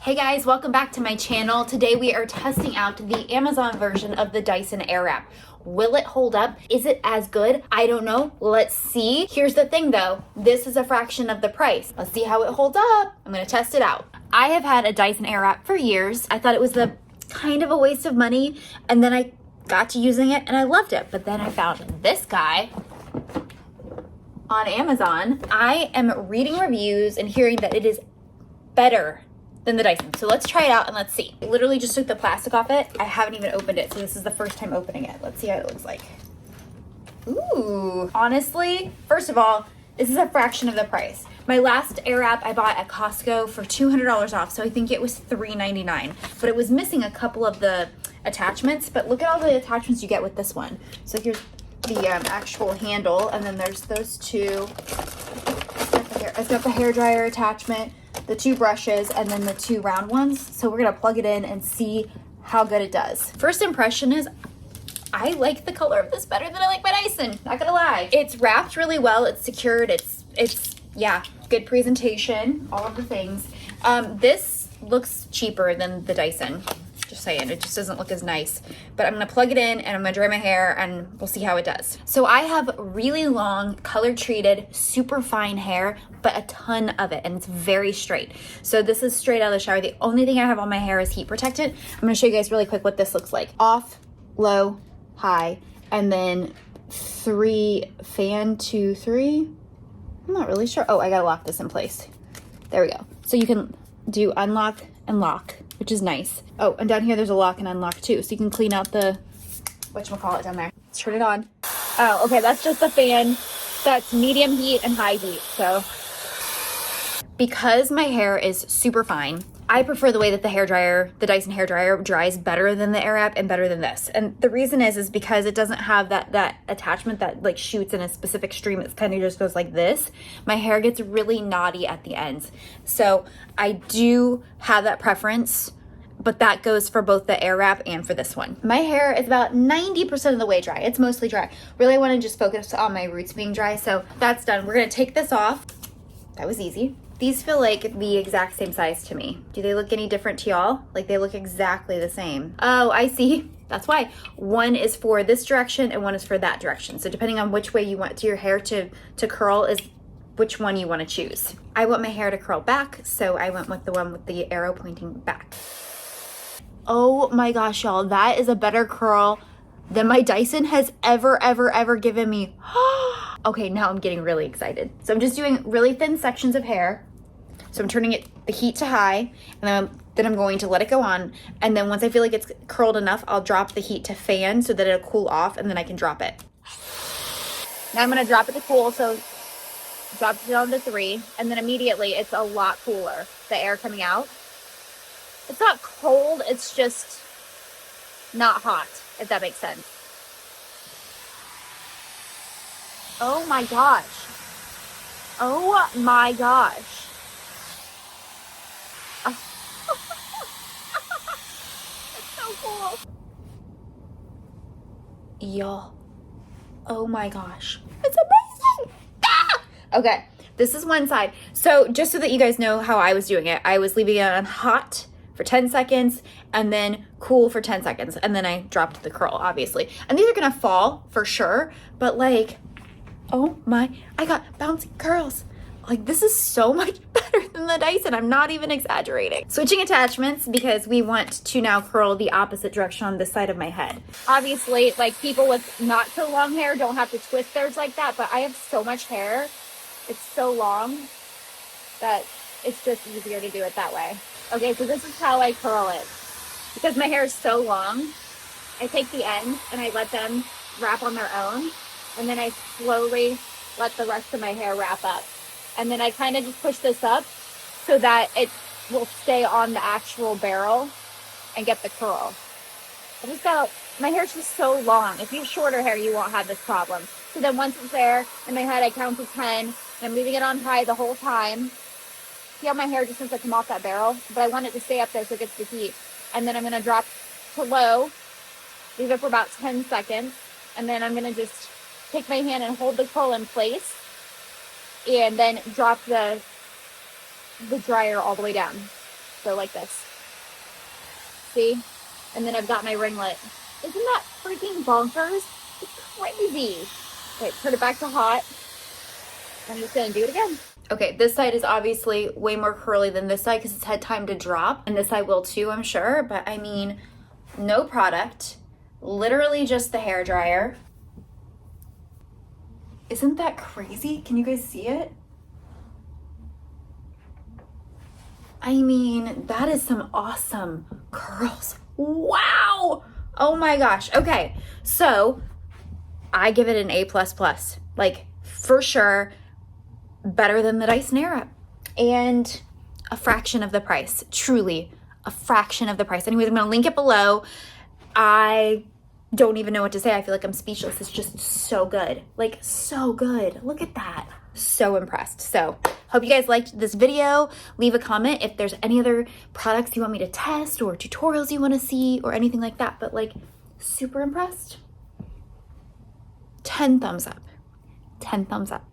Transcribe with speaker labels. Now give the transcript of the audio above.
Speaker 1: Hey guys, welcome back to my channel. Today we are testing out the Amazon version of the Dyson Airwrap. Will it hold up? Is it as good? I don't know. Let's see. Here's the thing though. This is a fraction of the price. Let's see how it holds up. I'm gonna test it out. I have had a Dyson Airwrap for years. I thought it was kind of a waste of money, and then I got to using it and I loved it. But then I found this guy on Amazon. I am reading reviews and hearing that it is better than the Dyson. So let's try it out and let's see. I literally just took the plastic off it. I haven't even opened it, so this is the first time opening it. Let's see how it looks like. Ooh, honestly, first of all, this is a fraction of the price. My last Airwrap I bought at Costco for $200 off, so I think it was $3.99. But it was missing a couple of the attachments, but look at all the attachments you get with this one. So here's the actual handle, and then there's those two. It's got the hair dryer attachment, the two brushes, and then the two round ones. So we're gonna plug it in and see how good it does. First impression is I like the color of this better than I like my Dyson, not gonna lie. It's wrapped really well, it's secured, it's yeah, good presentation, all of the things. This looks cheaper than the Dyson. Just saying, it just doesn't look as nice. But I'm gonna plug it in and I'm gonna dry my hair and we'll see how it does. So I have really long, color treated, super fine hair, but a ton of it, and it's very straight. So this is straight out of the shower. The only thing I have on my hair is heat protectant. I'm gonna show you guys really quick what this looks like. Off, low, high, and then fan 2, 3. I'm not really sure. Oh, I gotta lock this in place. There we go. So you can do unlock and lock, which is nice. Oh, and down here there's a lock and unlock too, so you can clean out the whatchamacallit down there. Let's turn it on. Oh, okay, that's just the fan. That's medium heat and high heat. So because my hair is super fine, I prefer the way that the Dyson hairdryer dries better than the Airwrap and better than this. And the reason is because it doesn't have that attachment that like shoots in a specific stream. It kind of just goes like this. My hair gets really knotty at the ends. So I do have that preference, but that goes for both the Airwrap and for this one. My hair is about 90% of the way dry. It's mostly dry. Really, I want to just focus on my roots being dry. So that's done. We're gonna take this off. That was easy. These feel like the exact same size to me. Do they look any different to y'all? Like they look exactly the same. Oh, I see. That's why. One is for this direction and one is for that direction. So depending on which way you want your hair to curl is which one you want to choose. I want my hair to curl back, so I went with the one with the arrow pointing back. Oh my gosh, y'all, that is a better curl than my Dyson has ever given me. Okay, now I'm getting really excited. So I'm just doing really thin sections of hair. So I'm turning the heat to high, and then I'm going to let it go on. And then once I feel like it's curled enough, I'll drop the heat to fan so that it'll cool off, and then I can drop it. Now I'm gonna drop it to cool, so drop it down to 3, and then immediately it's a lot cooler, the air coming out. It's not cold, it's just not hot, if that makes sense. Oh my gosh. Oh my gosh. Cool. Y'all, oh my gosh, it's amazing. Okay, this is one side. So just so that you guys know how I was doing it, I was leaving it on hot for 10 seconds and then cool for 10 seconds, and then I dropped the curl, obviously. And these are gonna fall for sure, but like, oh my, I got bouncy curls. Like, this is so much better than the Dyson. I'm not even exaggerating. Switching attachments because we want to now curl the opposite direction on this side of my head. Obviously, like, people with not so long hair don't have to twist theirs like that, but I have so much hair. It's so long that it's just easier to do it that way. Okay, so this is how I curl it. Because my hair is so long, I take the ends and I let them wrap on their own, and then I slowly let the rest of my hair wrap up. And then I kind of just push this up so that it will stay on the actual barrel and get the curl. My hair's just so long. If you have shorter hair, you won't have this problem. So then once it's there in my head, I count to 10, and I'm leaving it on high the whole time. See how my hair just wants to come off that barrel? But I want it to stay up there so it gets the heat. And then I'm gonna drop to low, leave it for about 10 seconds, and then I'm gonna just take my hand and hold the curl in place, and then drop the dryer all the way down. So like this. See? And then I've got my ringlet. Isn't that freaking bonkers? It's crazy. Okay, turn it back to hot. I'm just gonna do it again. Okay, this side is obviously way more curly than this side because it's had time to drop. And this side will too, I'm sure. But I mean, no product. Literally just the hairdryer. Isn't that crazy? Can you guys see it? I mean, that is some awesome curls. Wow! Oh my gosh. Okay, so I give it an A++. Like, for sure, better than the Dyson Airwrap. And a fraction of the price. Truly, a fraction of the price. Anyways, I'm going to link it below. I don't even know what to say. I feel like I'm speechless. It's just so good. Like, so good. Look at that. So impressed. So, hope you guys liked this video. Leave a comment if there's any other products you want me to test or tutorials you want to see or anything like that. But, like, super impressed. 10 thumbs up. 10 thumbs up.